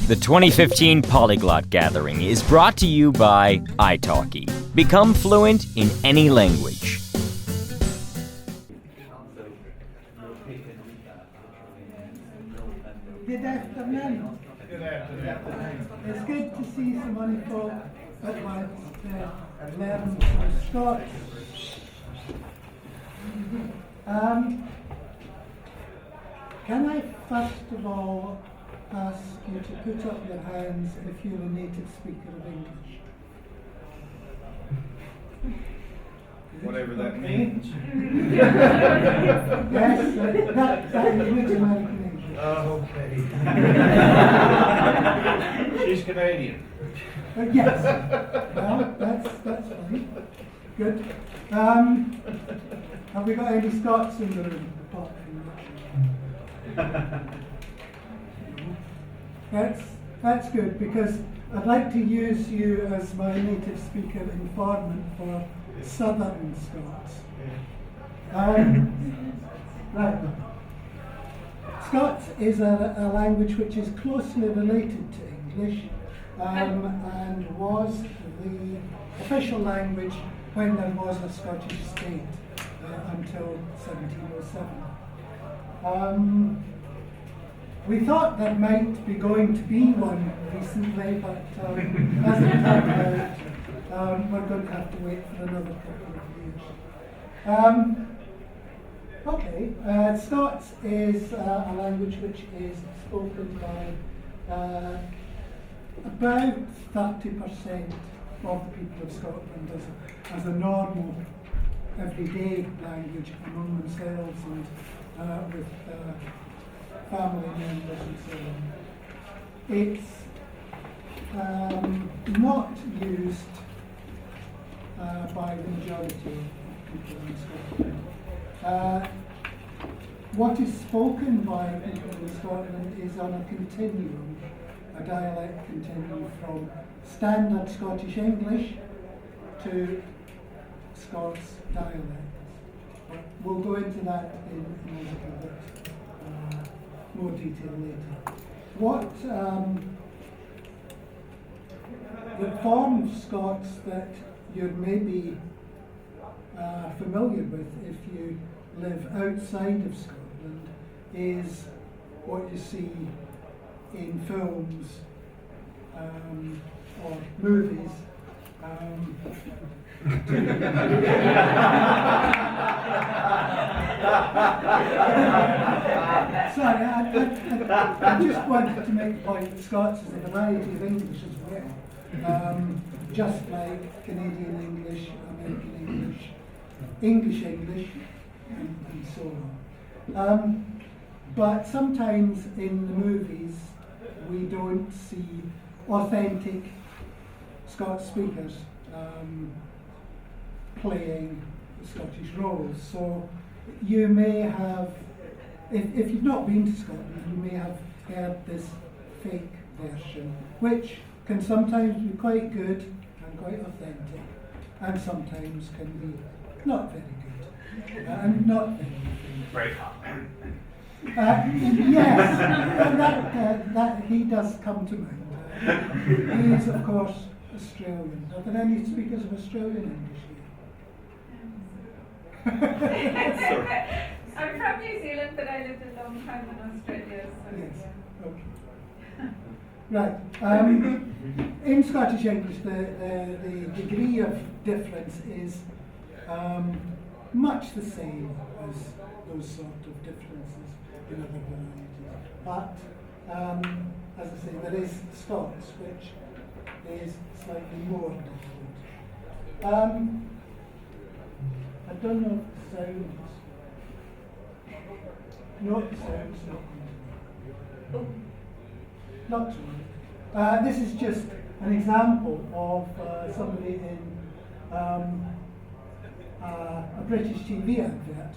The 2015 Polyglot Gathering is brought to you by italki. Become fluent in any language. Good afternoon. Good afternoon. It's good to see so many folk that want to learn some Scots. Can I first of all ask you to put up your hands if you're a native speaker of English? Whatever that means. Yes, that includes American English. Okay. She's Canadian. Yes. Well, that's fine. Good. Have we got any Scots in the room? Apart from that's good, because I'd like to use you as my native speaker informant for Southern Scots. Right. Scots is a language which is closely related to English and was the official language when there was a Scottish state until 1707. We thought there might be going to be one recently, but as it turned out, we're going to have to wait for another couple of years. Scots is a language which is spoken by about 30% of the people of Scotland as a normal, everyday language among themselves and with family members and so on. It's not used by the majority of people in Scotland. What is spoken by people in Scotland is on a continuum, a dialect continuum from standard Scottish English to Scots dialects. But we'll go into that in a little bit more detail later. What the form of Scots that you're maybe familiar with if you live outside of Scotland is what you see in films or movies. Sorry, I just wanted to make the point that Scots is a variety of English as well. Just like Canadian English, American English, English English, and so on. But sometimes in the movies we don't see authentic Scots speakers playing Scottish roles. So you may have, if you've not been to Scotland, you may have heard this fake version, which can sometimes be quite good and quite authentic, and sometimes can be not very good and not very authentic. Yes, that he does come to mind. He is, of course, Australian. Are there any speakers of Australian English here? I'm from New Zealand, but I lived a long time in Australia. So Yes. yeah. Okay. Right. In Scottish English, the degree of difference is much the same as those sort of differences in other varieties. But, as I say, there is Scots, which is slightly more different. I don't know if the sounds. No, the sounds not. Not true. This is just an example of somebody in a British TV advert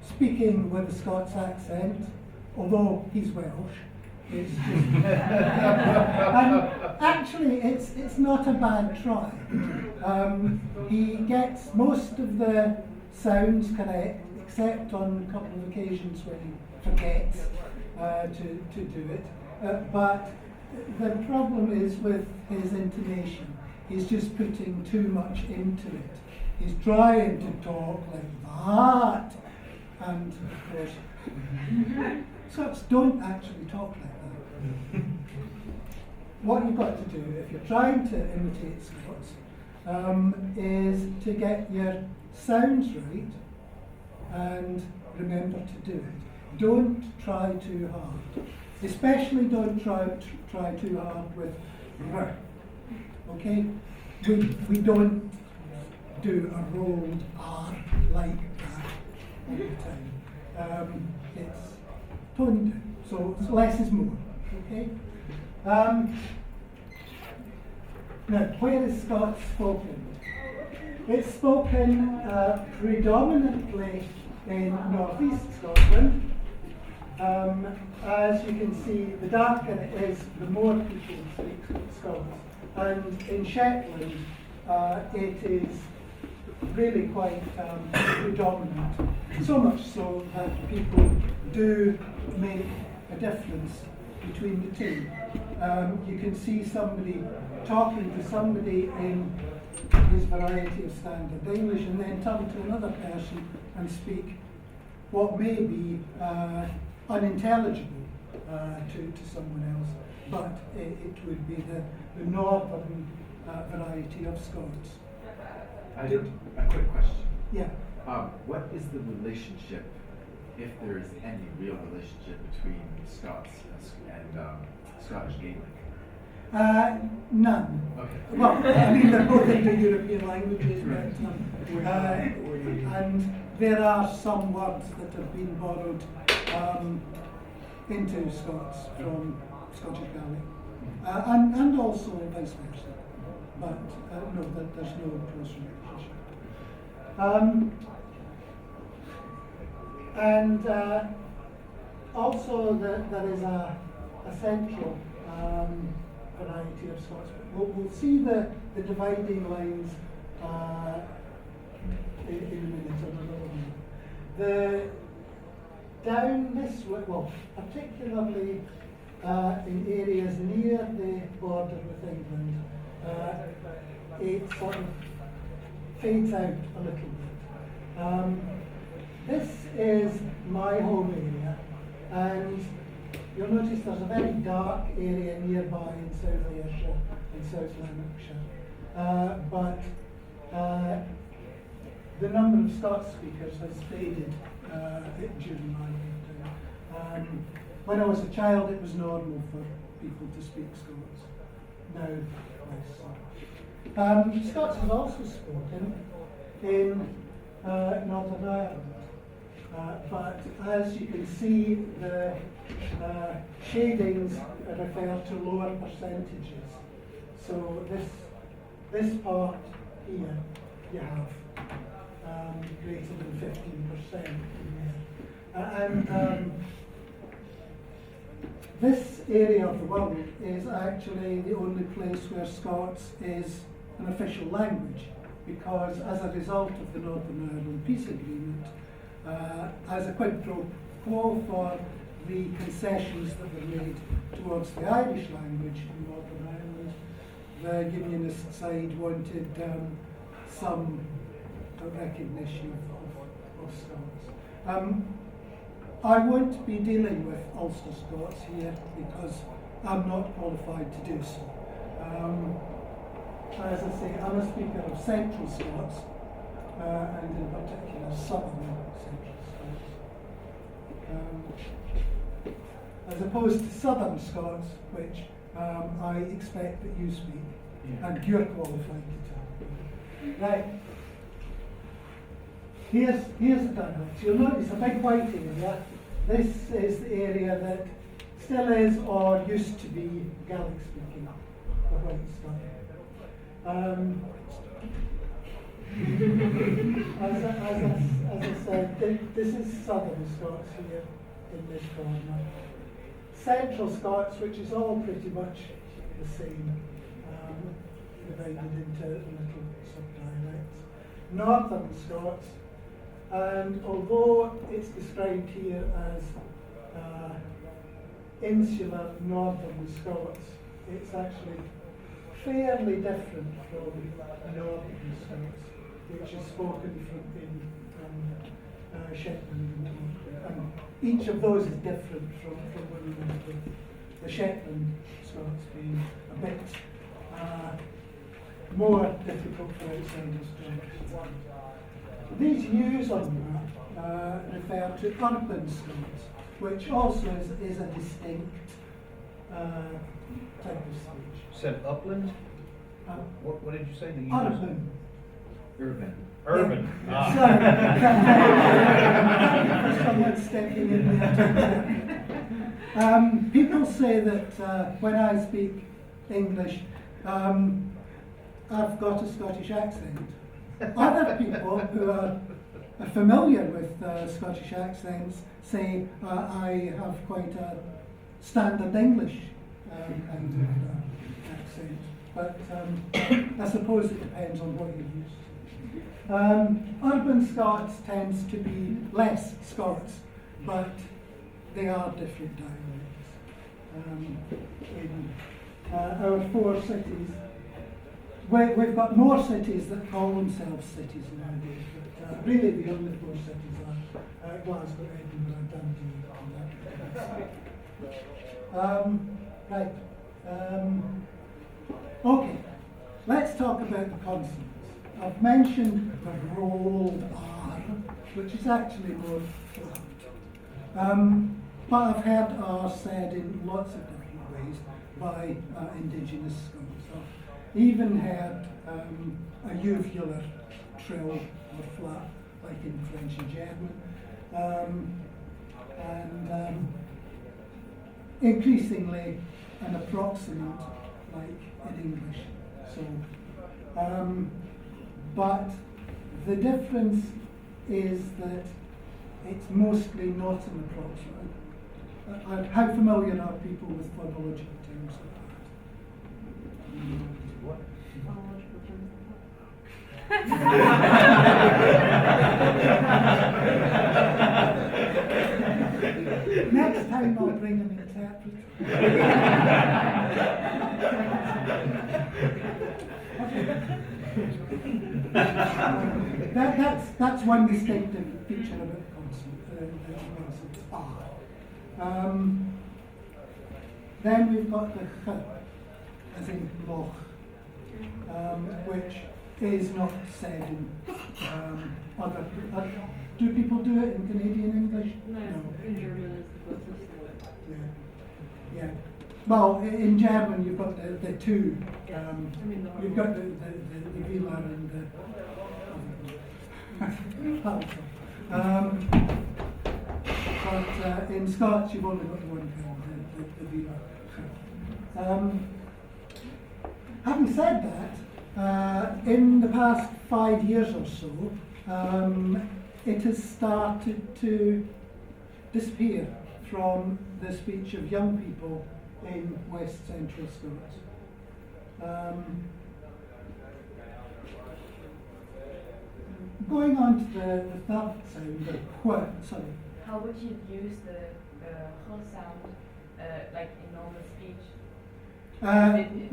speaking with a Scots accent, although he's Welsh. It's just and actually, it's not a bad try. He gets most of the sounds correct, except on a couple of occasions when he forgets to do it. But the problem is with his intonation. He's just putting too much into it. He's trying to talk like that, and of course, Scots don't actually talk like that. What you've got to do, if you're trying to imitate Scots, is to get your sounds right and remember to do it. Don't try too hard. Especially don't try too hard with r. Okay? We don't do a rolled R like that all the time. It's toned down, so less is more. Okay? Now, where is Scots spoken? It's spoken predominantly in northeast Scotland. As you can see, the darker it is, the more people speak Scots. And in Shetland, it is really quite predominant. So much so that people do make a difference between the two. You can see somebody talking to somebody in his variety of standard English and then turn to another person and speak what may be unintelligible to someone else, but it would be the northern variety of Scots. I have a quick question. Yeah. What is the relationship, if there is any real relationship, between Scots and Scottish Gaelic? None. Okay. Well, I mean, they're both Indo-European languages, but, and there are some words that have been borrowed into Scots from Scottish Gaelic, and also vice versa. But no, there's no close relationship. And also there is a central variety of Scots. We'll see the dividing lines in a minute or a little minute. Down this way, well, particularly in areas near the border with England, it sort of fades out a little bit. This is my home area, and you'll notice there's a very dark area nearby in South Ayrshire and South Lanarkshire, but the number of Scots speakers has faded during my lifetime. When I was a child, it was normal for people to speak Scots. Now, less so. Scots is also spoken in Northern Ireland, but as you can see, the shadings refer to lower percentages. So this part here, you have greater than 15% in there. And this area of the world is actually the only place where Scots is an official language, because as a result of the Northern Ireland Peace Agreement, as a quid pro quo for the concessions that were made towards the Irish language in Northern Ireland, the Unionist side wanted some recognition of Scots. I won't be dealing with Ulster Scots here because I'm not qualified to do so. As I say, I'm a speaker of Central Scots, and in particular Southern Central Scots. As opposed to Southern Scots, which I expect that you speak, and you're qualified to tell. Right. Here's the dialect. You'll notice a big white area. This is the area that still is or used to be Gaelic speaking, the white stuff. As I said, this is Southern Scots here in this corner. Central Scots, which is all pretty much the same, divided into little sub-dialects. Northern Scots, and although it's described here as insular Northern Scots, it's actually fairly different from Northern Scots, which is spoken in Shetland. And each of those is different from one another, with the Shetland Scots being a bit more difficult for outsiders to understand. These U's on the map refer to urban Scots, which also is a distinct type of speech. Said upland? Uh, What did you say? The Urban. Urban. Urban. Ah. Sorry. Thank you for someone stepping in there. People say that when I speak English, I've got a Scottish accent. Other people who are familiar with Scottish accents say I have quite a standard English kind of accent. But I suppose it depends on what you're used to. Urban Scots tends to be less Scots, but they are different dialects. In our 4 cities, we've got more cities that call themselves cities nowadays, but really the only 4 cities are Glasgow, Edinburgh, Dundee, and that. Right. Okay, let's talk about the consonants. I've mentioned the rolled R, which is actually more flat. But I've heard R said in lots of different ways by indigenous Scots. I've even heard a uvular trill or flat, like in French and German. And increasingly an approximant, like in English. So, but the difference is that it's mostly not an approximant. How familiar are people with phonological terms like that? What? Phonological terms. Next time I'll bring an interpreter. That's one distinctive feature of the consonant, R. Then we've got the ch, as in loch, which is not said in other. Do people do it in Canadian English? No, in German is the closest. Yeah. Well, in German you've got the two. You've got the Vila and the. But in Scots you've only got the one kind, the Vila. Having said that, in the past 5 years or so, it has started to disappear from the speech of young people in West Central Scots. Going on to the third sound, the qu, sorry. How would you use the whole sound, like in normal speech?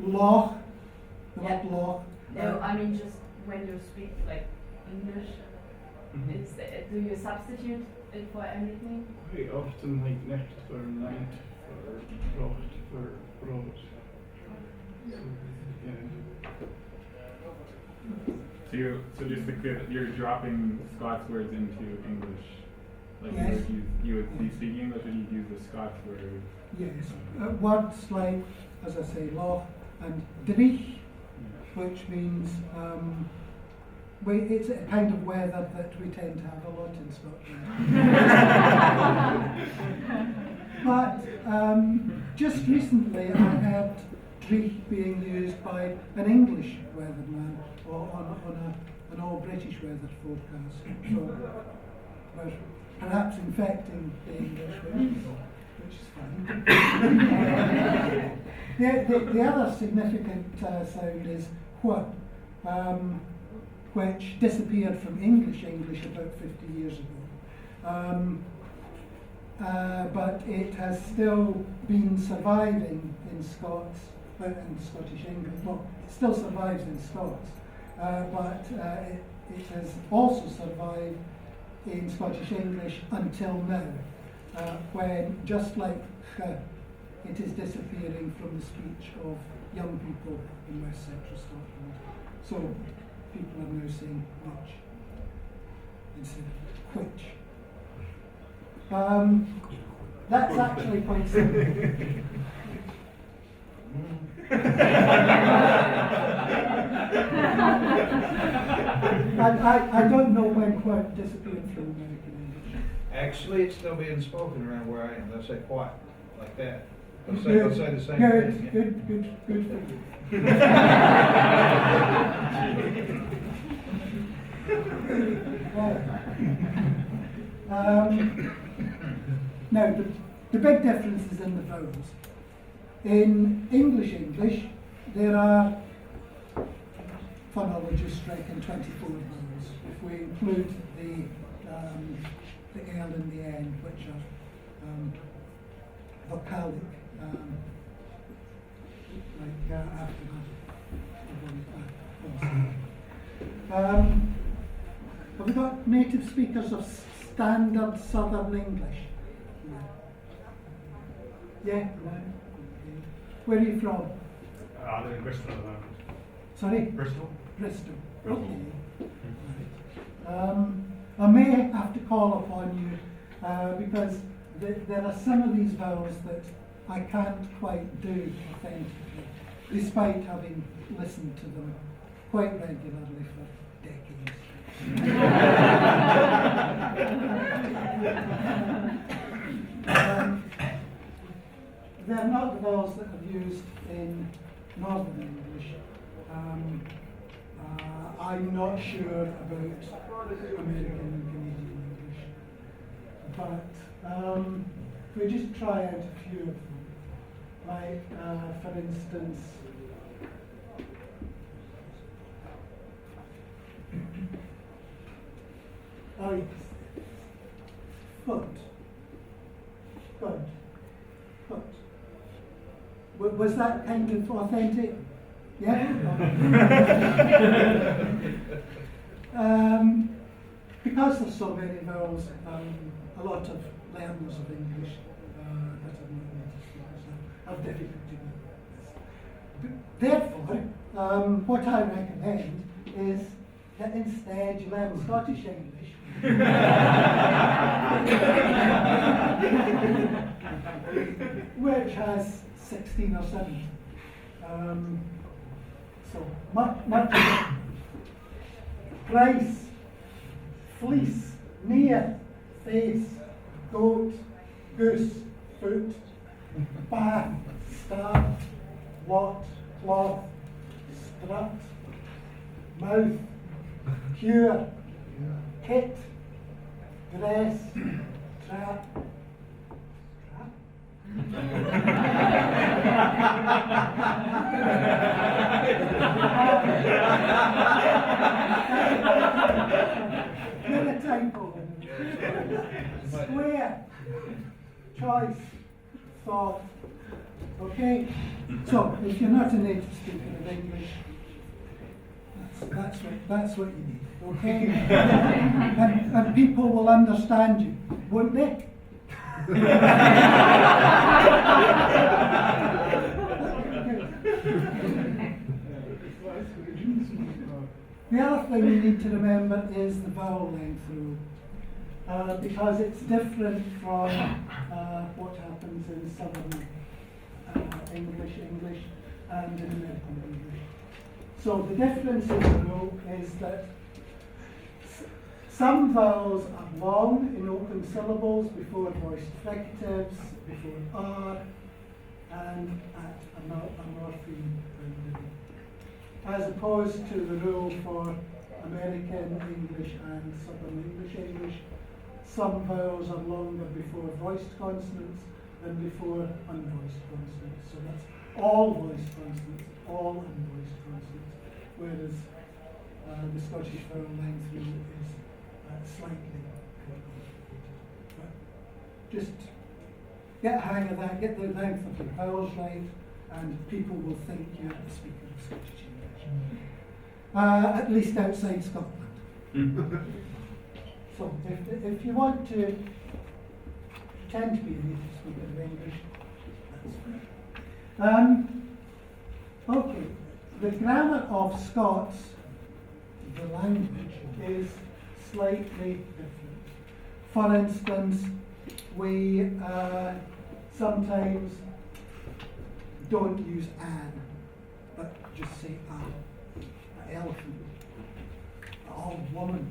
Loch, the Yeah. word loch. No, I mean just when you speak like English, do you substitute it for anything? Quite often like nicht for night, for brocht, for broad. So, yeah. So just to clear, you're dropping Scots words into English. Like Yes. you would be speaking English and you'd use the Scots word. Yes, words like, as I say, loch and drich, which means it's a kind of weather that we tend to have a lot in Scotland. But just recently I heard drich being used by an English weatherman or on an all-British weather forecast. So we're perhaps infecting the English which is fine. The other significant sound is wh, which disappeared from English about 50 years ago. But it has still been surviving in Scots in Scottish English. Well, it still survives in Scots, but it has also survived in Scottish English until now, when, just like it is disappearing from the speech of young people in West Central Scotland. So people are now saying which instead of which. That's actually quite simple. I don't know when quite disappeared from American English. Actually, it's still being spoken around where I am. They'll say quiet, like that. They'll Good, say the same good, thing. good for you. Now, the big difference is in the vowels. In English, there are, phonologists reckon, 24 vowels. If we include the L in the end, which are vocalic, like after that. Have we got native speakers of standard Southern English? No. Yeah, no. Okay. Where are you from? I live in Bristol at the moment. Sorry? Bristol? Bristol. Bristol. Okay. Right. I may have to call upon you because there are some of these vowels that I can't quite do authentically, despite having listened to them quite regularly for decades. They're not the vowels that are used in Northern English. I'm not sure about American and Canadian English, but we just try out a few of them. Like, for instance, foot. Was that kind of authentic? Yeah? Because there's so many vowels, a lot of learners of English that are not native speakers have difficulty with this. Therefore, what I recommend is that instead you learn Scottish English. Which has 16 or 17. So, much price, fleece, near, face, goat, goose, foot, bath, start, what, cloth, strut, mouth, cure, kit, dress, trap. Get a typo. Square, choice, thought. Okay? So, if you're not a native speaker of English, that's what you need. Okay? and people will understand you, won't they? The other thing you need to remember is the vowel length rule, because it's different from what happens in Southern English and in American English. So the difference in the rule is that some vowels are long in open syllables before voiced fricatives, before R, and at a morpheme boundary, as opposed to the rule for American English and Southern English. Some vowels are longer before voiced consonants than before unvoiced consonants. So that's all voiced consonants, all unvoiced consonants, whereas the Scottish vowel length rule is slightly more complicated. But just get a hang of that, get the length of the vowels right, and people will think you're a speaker of Scottish English. At least outside Scotland. So if you want to pretend to be a native speaker of English, that's fine. Okay, the grammar of Scots, the language, is slightly different. For instance, we sometimes don't use an, but just say an elephant, a woman.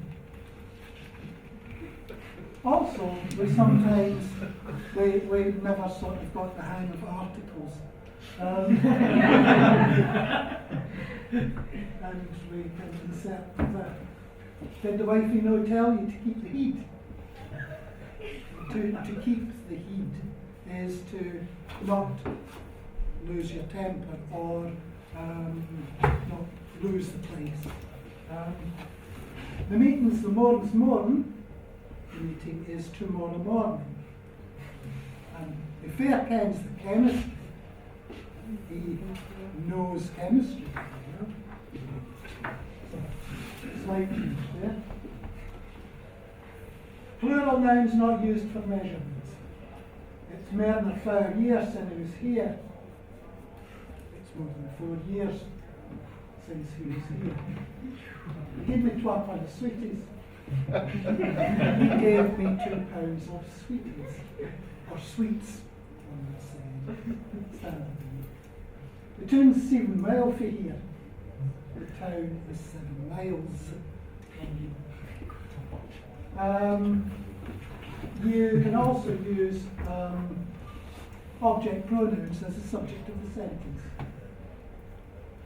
Also, we sometimes, we never sort of got the hang of articles. And we can insert did the wifey no tell you to keep the heat? To keep the heat is to not lose your temper or not lose the place. The meeting's the morn. The meeting is tomorrow morning. And if fair kens the chemistry, he knows chemistry. So it's like there. Plural nouns not used for measurements. It's more than 5 years since he was here. It's more than 4 years since he was here. He gave me 12 pounds of sweeties. He gave me 2 pounds of sweeties. Or sweets, one would say. Standard. The town's 7 miles from here. The town is 7 miles from here. You can also use object pronouns as the subject of the sentence.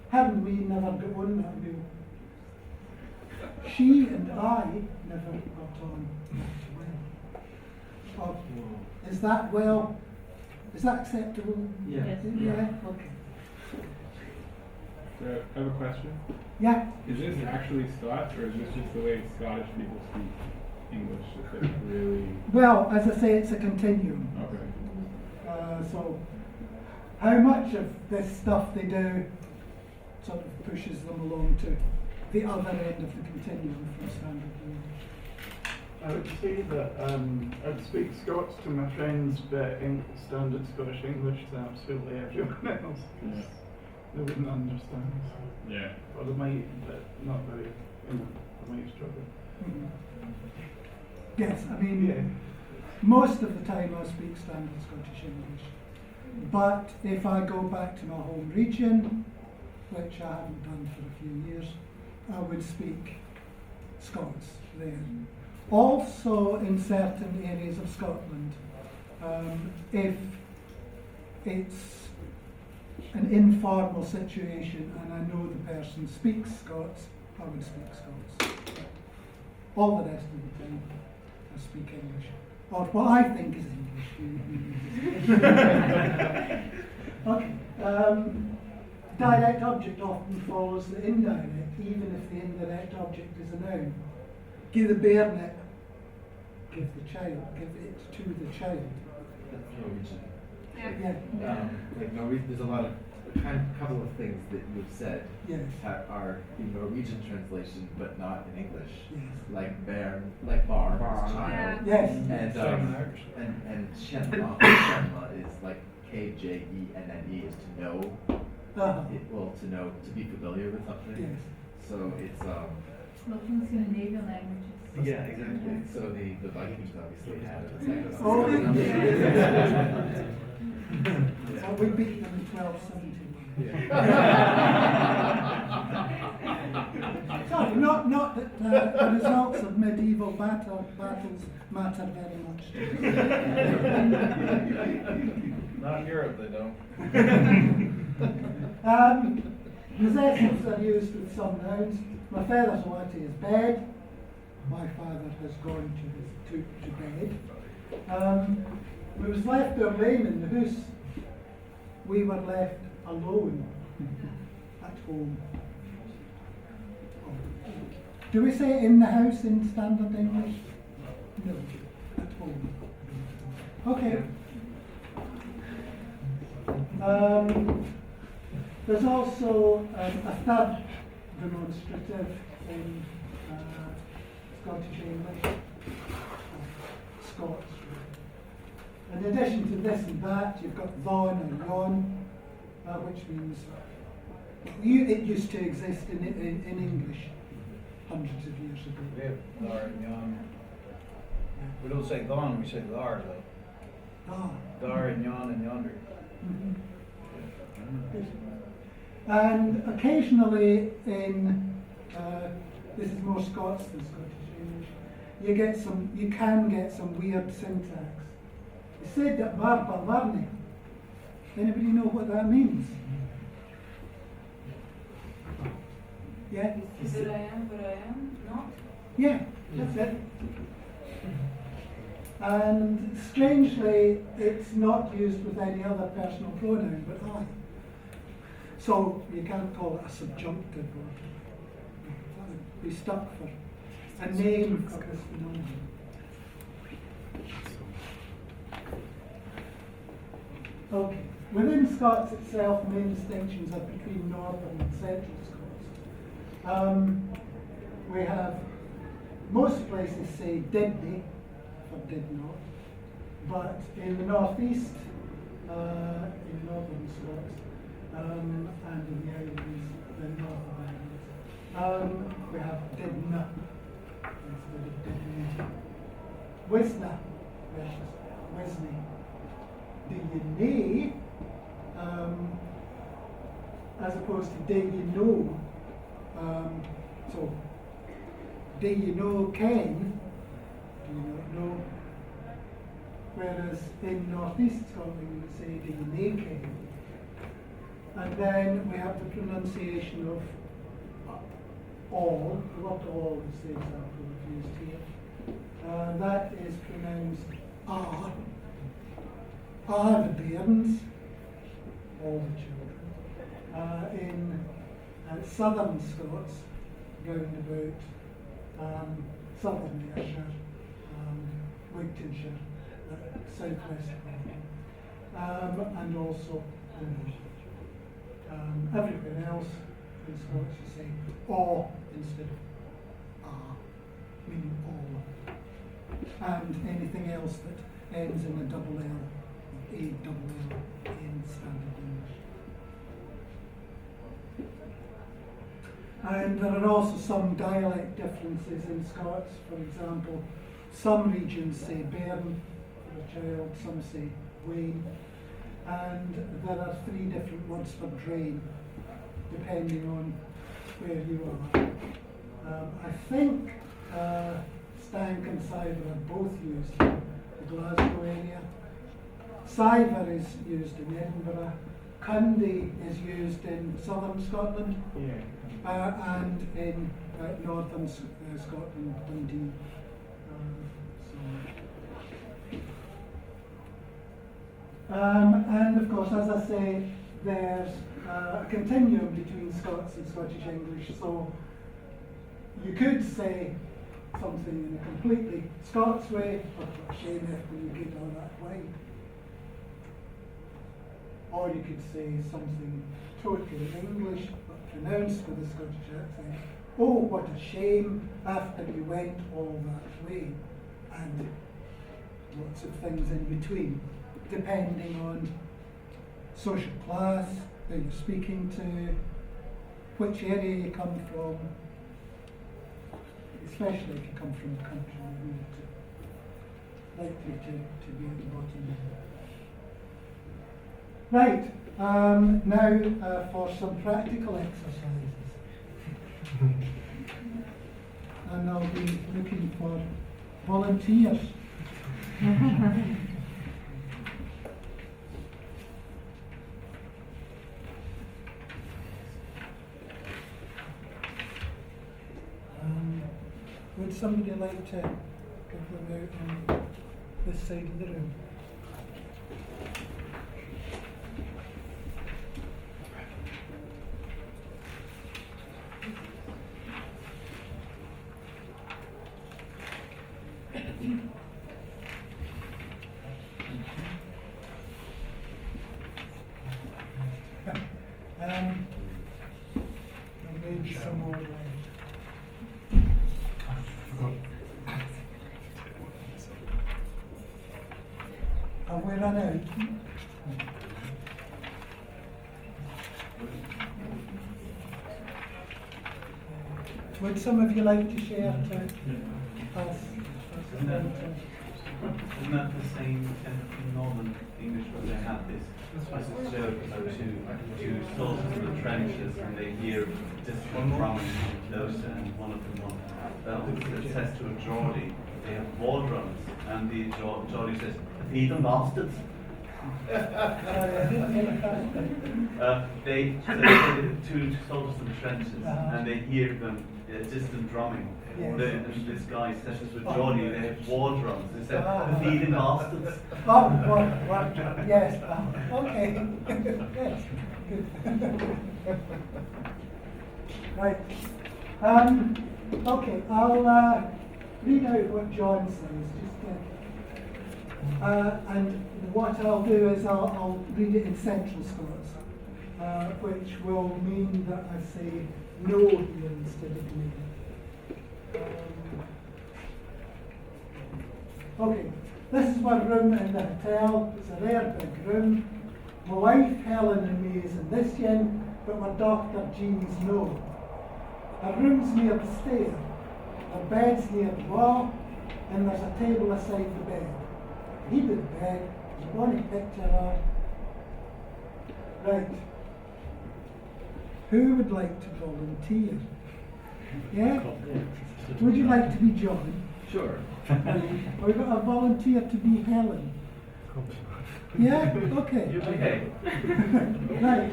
Haven't we never got on that wheel? She and I never got on that well. Is that well? Is that acceptable? Yeah. Yeah? Okay. So I have a question. Yeah? Is this actually Scots, or is this just the way Scottish people speak English? Is it really? Well, as I say, it's a continuum. Okay. So, how much of this stuff they do sort of pushes them along to the other end of the continuum from standard English. I would say that I'd speak Scots to my friends, but standard Scottish English to absolutely everyone else. Yeah. They wouldn't understand. Yeah. Or they might, but not very, they might struggle. Mm-hmm. Yes, I mean, Yeah. most of the time I speak standard Scottish English. But if I go back to my home region, which I haven't done for a few years, I would speak Scots there. Also in certain areas of Scotland, if it's an informal situation and I know the person speaks Scots, I would speak Scots. All the rest of the time I speak English. Or what I think is English. Okay. Direct object often follows the indirect, even if the indirect object is a noun. Give the bear nip, give the child, give it to the child. That's Norwegian. Yeah. Like Norwegian, there's a lot of couple of things that you've said Yes. are in Norwegian translation, but not in English. Yes. Like bear, like bar, Bar. child. Yes. And Same in Irish. Shenma is like KJENNE is to know. To know, to be familiar with something. Yes. So it's Looking Scandinavian languages. yeah, exactly. So the Vikings obviously had it. Oh, so we beat them in 1270. Sorry, not that the results of medieval battles matter very much. Not in Europe, they don't. Possessives are used with some nouns. My father's watch is bed. My father has gone to bed. We was left alone in the house. We were left alone at home. Do we say in the house in standard English? No, at home. Okay. There's also a third demonstrative in Scottish English, Scots. In addition to this and that, you've got thon and yon, which means it used to exist in English hundreds of years ago. We have thar and yon. We don't say thon, we say thar though. Ah. Thar and yon and yonder. Mhm. And occasionally in this is more Scots than Scottish English, you can get some weird syntax. It said that varba varni. Anybody know what that means? Yeah? That I am, but I am not. Yeah, that's it. And strangely, it's not used with any other personal pronoun but I. So you can't call it a subjunctive or be stuck for a name for this phenomenon. Okay. Within Scots itself, main distinctions are between northern and central Scots. We have most places say didn't for did not, but in the northeast, in northern Scots, and in the Highlands, the north of Ireland, we have didna instead of didn't. Wisna versus wisney. Do you nay, as opposed to do you know. So, do you know Ken? Do you not know? Whereas in northeast Scotland we say do you know Ken? And then we have the pronunciation of all, the word all is the example we've used here. That is pronounced ah. Ah, the bairns, all the children. In southern Scots, round about southern Ayrshire, Wigtonshire, southwest Scotland, and also the north. Everywhere else in Scots you say aw instead of ah, meaning all. And anything else that ends in a double L, a double L in standard English. And there are also some dialect differences in Scots. For example, some regions say bairn for a child, some say wain. And there are 3 different words for drain, depending on where you are. I think stank and civer are both used in the Glasgow area. Civer is used in Edinburgh. Cundy is used in southern Scotland. And in northern Scotland, Dundee. And of course, as I say, there's a continuum between Scots and Scottish English. So you could say something in a completely Scots way, or shame if you get all that way. Or you could say something totally English, but pronounced with a Scottish accent. Oh, what a shame after you went all that way. And lots of things in between, depending on social class, who you're speaking to, which area you come from, especially if you come from the country, you're likely to be at the bottom. Right, now for some practical exercises. And I'll be looking for volunteers. Would somebody like to give them out on this side of the room? Have we run out? Would some of you like to share to us? Isn't that the same in Northern English where they have this joke about two soldiers in the trenches and they hear distant drumming closer and one of them says to a Geordie, they have war drums, and the Geordie says, "Heathen bastards." They two soldiers in the trenches and they hear them distant drumming. Yes. This guy says to a Geordie, they have war drums. They said, "The heathen bastards." Oh, what, yes, okay. Yes, good. Right. Okay, I'll read out what John says. And what I'll do is I'll read it in Central Scots, which will mean that I say no here instead of me. Okay, this is my room in the hotel. It's a rare big room. My wife Helen and me is in this yen, but my daughter Jean's no. Her room's near the stair, her bed's near the wall, and there's a table aside the bed. He did the bed, there's a bonny picture of. Right. Who would like to volunteer? Yeah? Would you like to be John? Sure. We've got a volunteer to be Helen. Yeah? Okay. Okay. Right.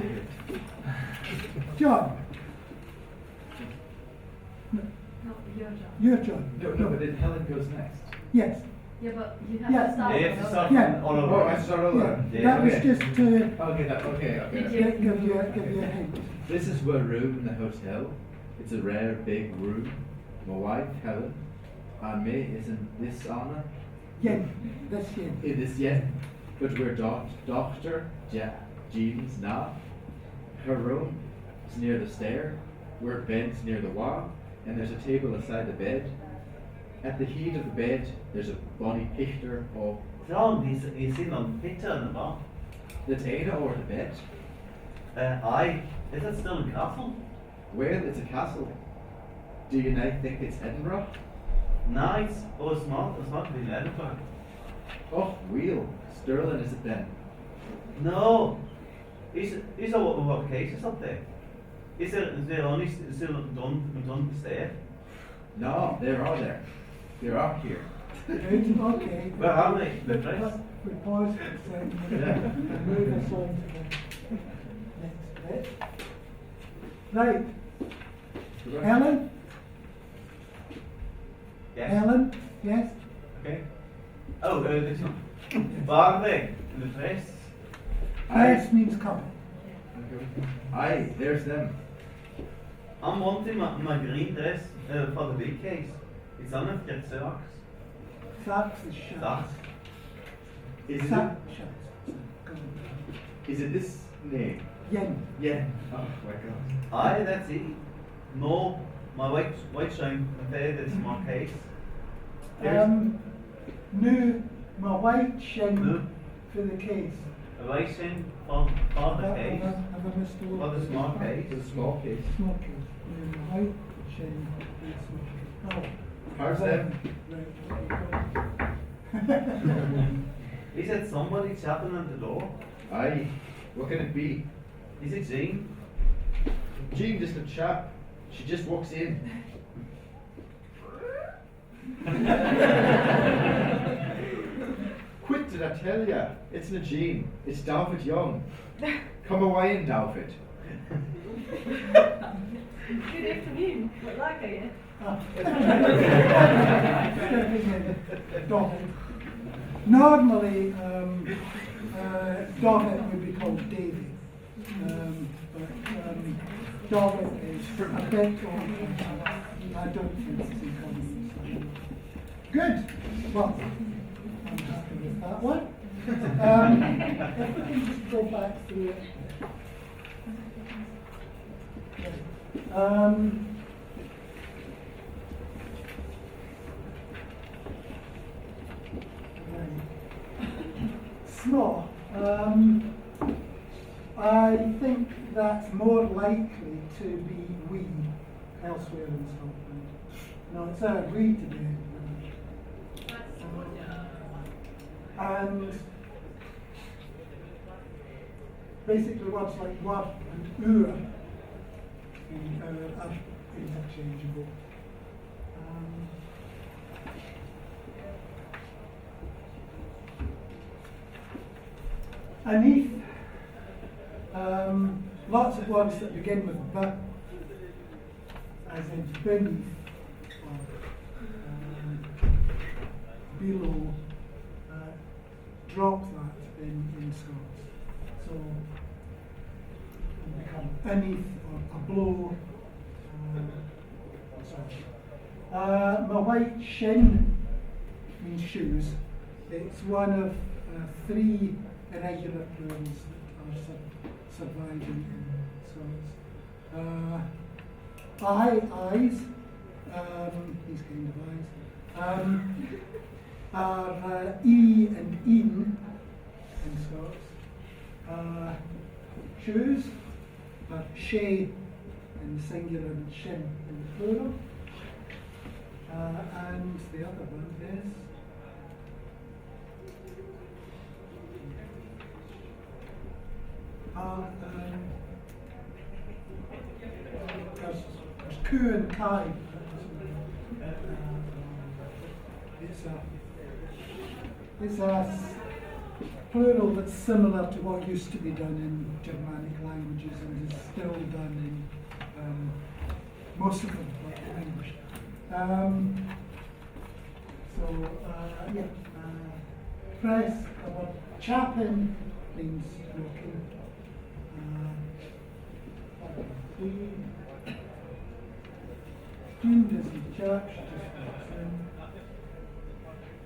John. No, your job. You're John. No, but then Helen goes next. Yes. Yeah, but you have Yeah. to start. They have to start Yeah. all over. Oh, I start over. Yeah. That was just to Did you- give you a hint. This is our room in the hotel. It's a rare big room. My wife, Helen, and me is in this sauna. Yen. This yen. In this yet. But we're Doctor Jean's now. Her room is near the stair. We're bed's near the wall. And there's a table aside the bed. At the head of the bed, there's a bonny picture of John, you seen on the picture in the back? the Tana or the bed. Aye. Is it still in Castle? Well, it's a castle. Do you now think it's Edinburgh? Nice. Oh, it's not. It's not in Edinburgh. Oh, real. Stirling is it then? No. Is a what cases up there? Is there only still done to stay? No, they're all there. They're all here. Good. Okay. Where are they? The place? We pause for a second. Yeah. Move us on to the next bit. Right. Helen? Yes. Helen? Yes? Okay. Oh, this one. Where are they? In the place? Place means come. Aye, there's them. I'm wanting my green dress for the big case. It's on a get socks. Socks is shut. Socks. Is it, Sock shut. Go on. is it this name? Yen. Yeah. Oh my god. Aye, that's it. No, my white shine, my favorite small case. No, my white shin No. for the case. A white shine for the case. Have I missed a For the small case. It's a small case. Small case. No, my white shin for the small case. How's Oh. them? Right. Is it somebody tapping at the door? Aye. What can it be? Is it Jean? Jean, just a chap. She just walks in. Quit, did I tell ya? It's not Jean. It's David Young. Come away in, David. Good afternoon. What luck are you? David. Normally, David would be called Davy. But David is a bit I don't fancy calling him. Good. Well, I'm happy with that one. If we can just go back through it. Small. I think that's more likely to be we elsewhere in Scotland. No, it's a we today. And basically words like were and ur are interchangeable. Aneath, lots of words that begin with b, as in beneath, or below, drop that in Scots. So, and become aneath or a blow. My white shin means shoes. It's one of three irregular plurals that are surviving in Scots. Eyes, these kind of eyes, are e and in Scots. Shoes are she in the singular and shin in the plural. And the other one is there's ku and kai. It's a plural that's similar to what used to be done in Germanic languages and is still done in most of them, like in English. Press, chapin means walking. Student is in church, just walks in.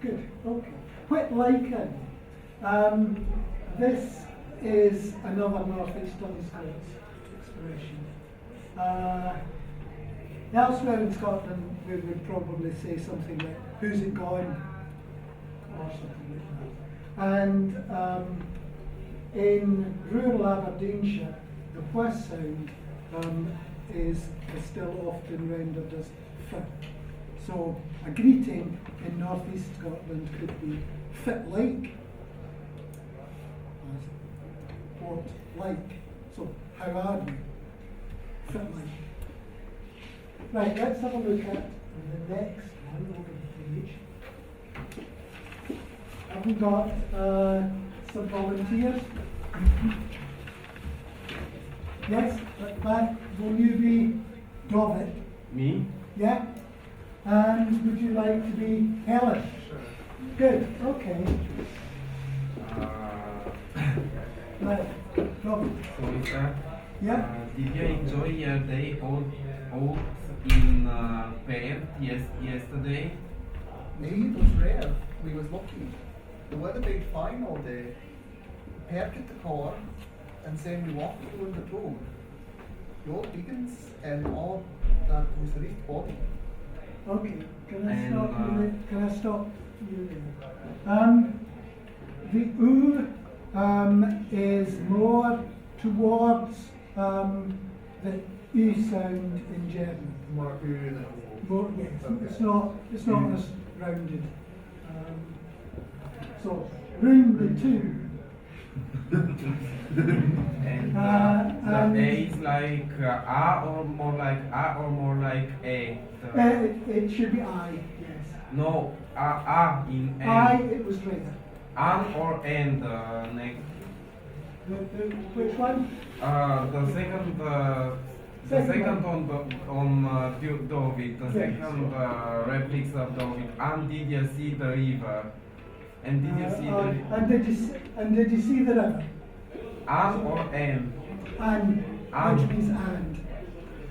Good, okay. Quit liken. This is another northeasterly Scots expression. Elsewhere in Scotland, we would probably say something like, who's it gone? Or something like that. And in rural Aberdeenshire, the wh sound is still often rendered as f. So a greeting in northeast Scotland could be fit like, as what like. So how are you? Fit like. Right, let's have a look at the next one over the page. Have we got some volunteers? Yes, at the back. Will you be David? Me? Yeah? And would you like to be Helen? Sure. Good, okay. Right, David. So, sir, Yeah? did you enjoy your day out in Perth yesterday? Me, it was rare. We was lucky. The weather been fine all day. Parked the car and then we walked through the road. The old beacons and all that was a rift body. Okay, can I And, stop you there? Can I stop you there? The U is more towards the E sound in German. More than More, yes, it's not as rounded. So, round the two. And the A is like A or more like A or more like A? It should be I, yes. No, A in N. I, it was later. An or N, the next. Which one? The second on David, the Yes. second replics of David. And did you see the river? And did you see the And did you see the river? An or N? And, And. which means and.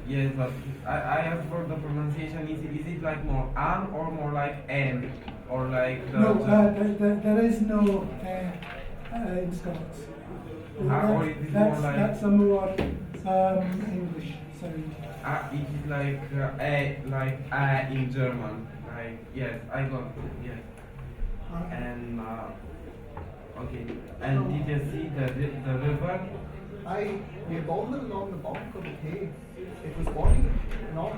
Yes, but I asked for the pronunciation. Is it like more an or more like N? Or like the. No, there is no in Scots. Or is it more like. That's a more English sound. It is like A in German. Like, yes, I got it, yes. And Okay. And did you see the river? We wandered along the bank of the Tay. It was funny, not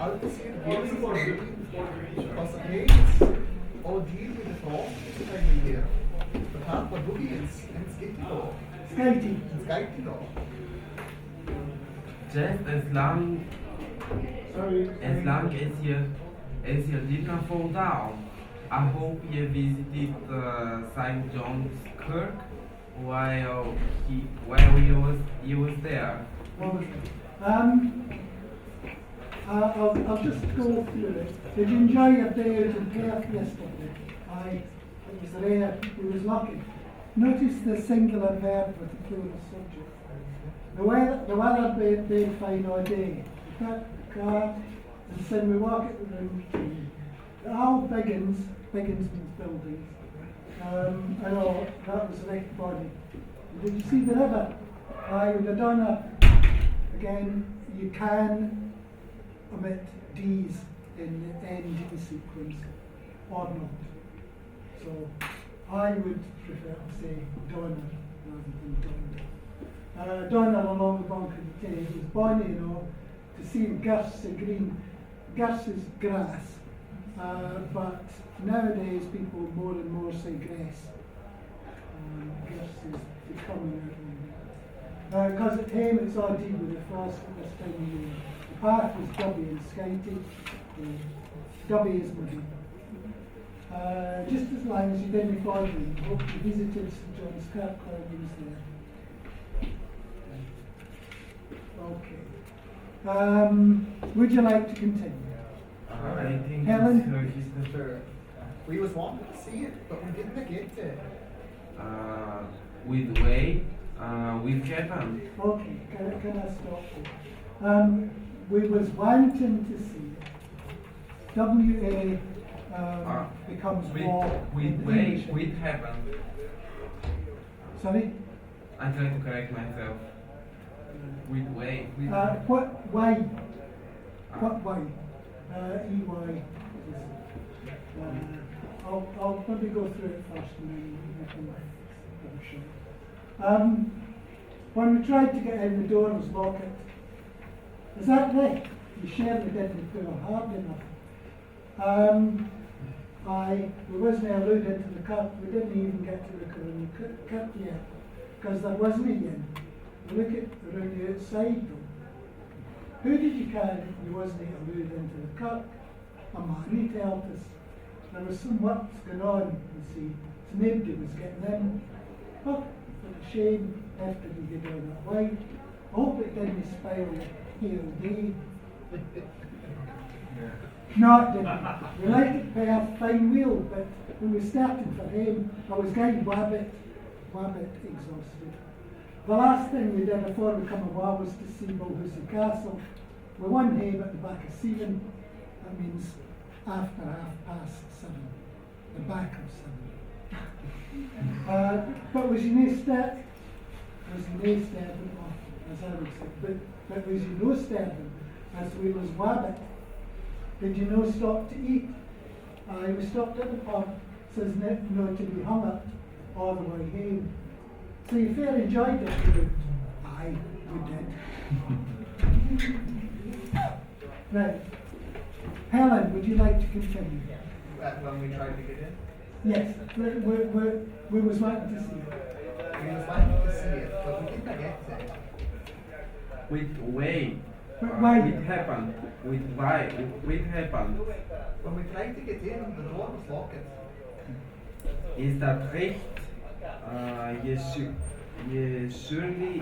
out to see the gates of the rain, because the Tay is all deal with the frost this time of year. But half the boogies and skitty dog. Skitty dog. Just as long as you did not fall down, I hope you visited St. John's Kirk while you was there. I'll just go through it. Did you enjoy your day out in Perth yesterday? Aye, it was rare. We was lucky. Notice the singular verb with the plural subject. The weather been fine all day. We got the car and then we walk at the room. All Biggins means buildings. I know that was Rick Body. Did you see the river? I would have done again, you can omit D's in the ND sequence or not. So I would prefer to say Donner rather than Donder. Donner along the bank of the Tay. It was bonny, you know, to see girths of green. Girths is grass, but nowadays people more and more say grass. Girths is becoming out. Because at home it's all deal with the frost at this time of year. The path was dubby and skyty. Dubby is muddy. Just as long as you didn't follow me, hope you visited St. John's Kirk while I was there. Okay. Would you like to continue? I think Helen? it's sure. We was wanting to see it, but we didn't get it. With way, with Japan. Okay, can I stop you? We was wanting to see it. WA becomes more. With way, with heaven. Sorry? I try to correct myself. With way. With What way? What way? EY. I'll probably go through it first and then we can have a shot. When we tried to get in, the door was locked. Is that right? You surely didn't pull hard enough. We wasn't allowed into the cup. We didn't even get to look around the cup yet, because there wasn't in. We look at around the outside though. Who did you carry? You wasn't allowed into the cup. A man told us. There was some work going on, you see, so nobody was getting in. Oh, what a shame after we get on that way. I hope it didn't spoil here day. No, it didn't. We liked it by a fine wheel, but when we started for him, I was getting wabbit exhausted. The last thing we did before we come away was to see Balhussie Castle. We won home at the back of 7. That means after 7:30, the back of 7. But was you no step? Was you no stepping off, as I would say. But was you no stepping, as we was wabbit? Did you no stop to eat? We stopped at the pub, says no to be hung up all the way home. So you fair enjoyed it, you? Aye, we did. Right. Helen, would you like to continue? When we tried to get in? Yes, we was wanting to see it. We was wanting to see it, but we didn't get it. With way. But why? With happen. With why? With happen. When we tried to get in, the door was locked. Ist das recht? Je surely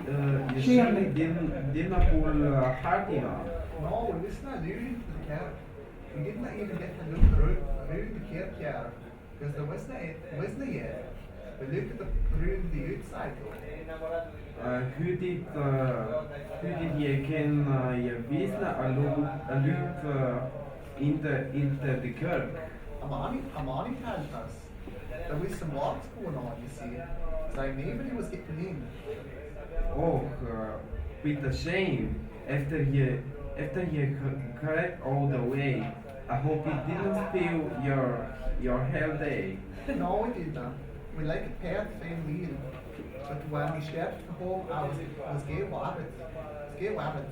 didn't pull hard enough. No, we wasn't allowed into the kirk. We didn't even get to look around the kirkyard, because there wasn't yet. We looked around the outside. Who did you can you visit allude into the kirk? Amani told us there was some works going on, you see. So nobody was getting in. Oh, with a shame. After you correct all the way, I hope it didn't spill your whole day. No, it did not. we like it perfect wheel. But when we started home, I was gay wabbit. Gay wabbit.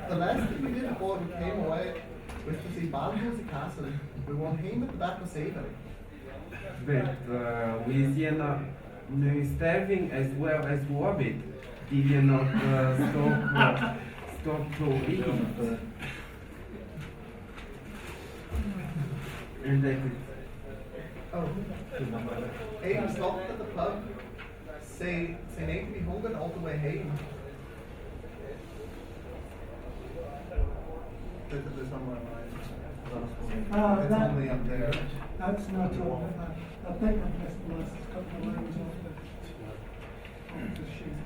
The last thing we did before we came away was to see Baldozy Castle. We went home at the back of Savoury. But Louisiana no starving as well as Wabbit. Did you not stop to eat? And that is Oh. Aim stopped at the pub. Say ain't to be hungry all the way home. There's somewhere That- only up there. That's not all. I think I pressed the last couple of lines off the sheet.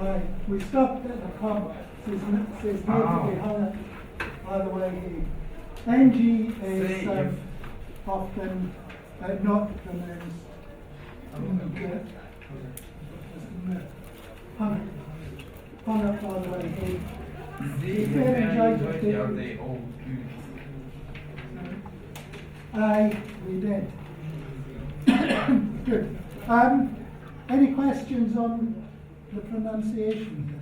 Right, we stopped at the pub. Says need to be hung by the way here. NG is often not pronounced good. Hung up by the way here. are they all good? Aye, we did. Good. Any questions on the pronunciation?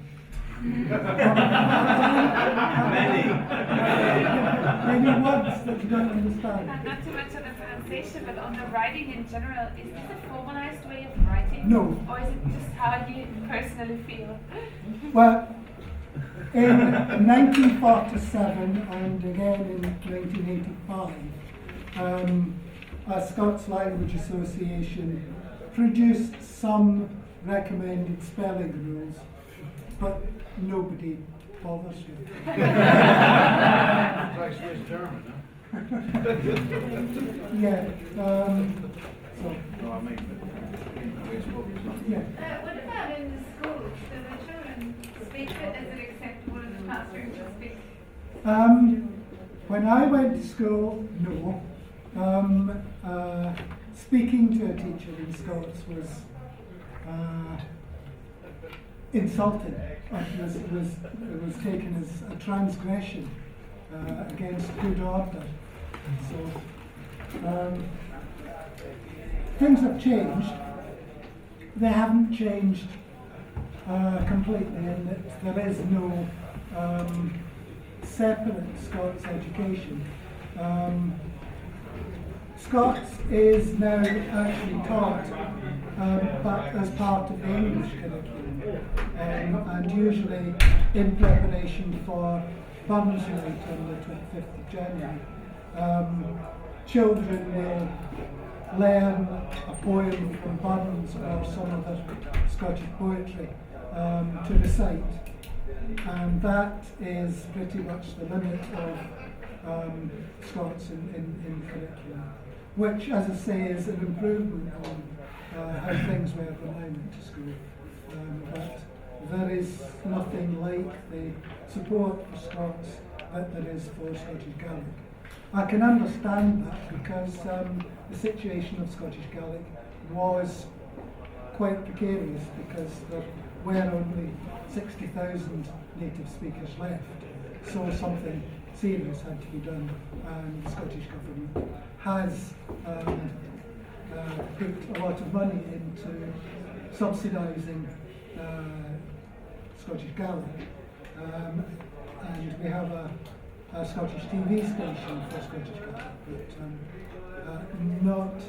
Many words that you don't understand. Not too much on the pronunciation, but on the writing in general, is this a formalized way of writing? No. Or is it just how you personally feel? Well, in 1947 and again in 1985, a Scots Language Association produced some recommended spelling rules, but nobody bothers you. Try Swiss German, huh? Yeah. So. No, I mean, the way it's spoken. Yeah. What about in the schools? Do the children speak it? Is it acceptable in the classroom to speak? When I went to school, no. Speaking to a teacher in Scots was insulting. It was taken as a transgression against good order. So things have changed. They haven't changed completely, in that there is no separate Scots education. Scots is now actually taught but as part of the English curriculum, and usually in preparation for Burns Night on the 25th of January. Children will learn a poem from Burns or some other Scottish poetry to recite, and that is pretty much the limit of Scots in curriculum, which, as I say, is an improvement on how things were when I went to school. But there is nothing like the support for Scots that there is for Scottish Gaelic. I can understand that because the situation of Scottish Gaelic was quite precarious because there were only 60,000 native speakers left. So something serious had to be done, and the Scottish Government has put a lot of money into subsidising Scottish Gaelic, and we have a Scottish TV station for Scottish Gaelic, but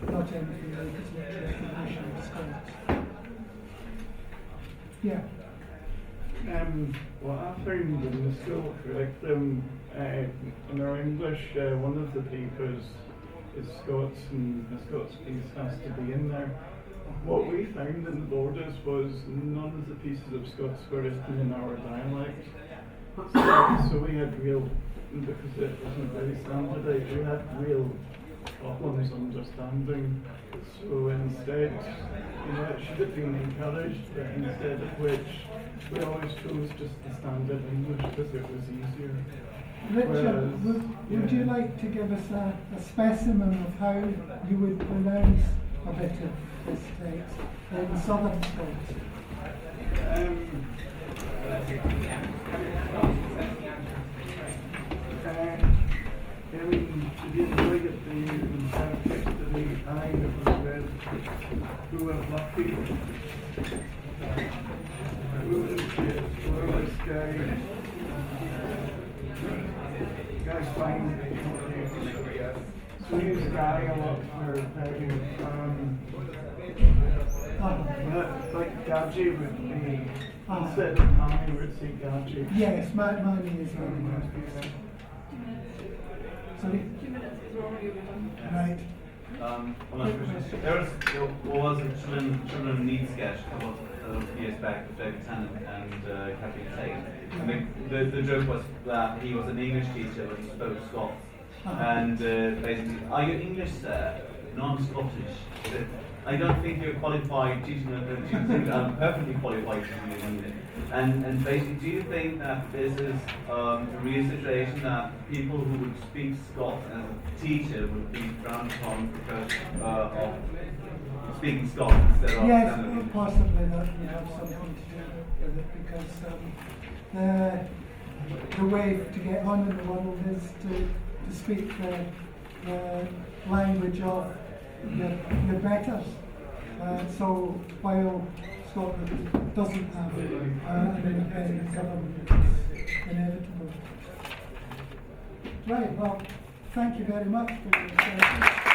not anything like as much recognition of Scots. Yeah. What I found in the school curriculum, in our English, one of the papers is Scots, and the Scots piece has to be in there. What we found in the borders was none of the pieces of Scots were written in our dialect. So we had real, because it wasn't very standardised, we had real problems understanding. So instead, it should have been encouraged, but instead of which, we always chose just the standard English because it was easier. Richard, would you like to give us a specimen of how you would pronounce a bit of this text in Southern Scots? Did you enjoy it, the text of the eye that was read? Who was lucky? Who was it? Where was Guy's fine. So we use Guy a lot for like Gadget would be, instead of Mommy would say Gadget. Yes, money is very nice. Sorry? 2 minutes, we're already done. Right. One last question. There was a children needs sketch a couple of years back with David Tennant and Kathleen Tate. The joke was that he was an English teacher but he spoke Scots. And basically, are you English, sir? No, I'm Scottish. He said, I don't think you're qualified teaching English. I'm perfectly qualified teaching English. And basically, do you think that this is a real situation that people who would speak Scots as a teacher would be frowned upon because of speaking Scots instead of yes, standard English? possibly that would have something to do with it because the way to get on in the world is to speak the language of your betters. So while Scotland doesn't have an independent government, it's inevitable. Right, well, thank you very much for your attention.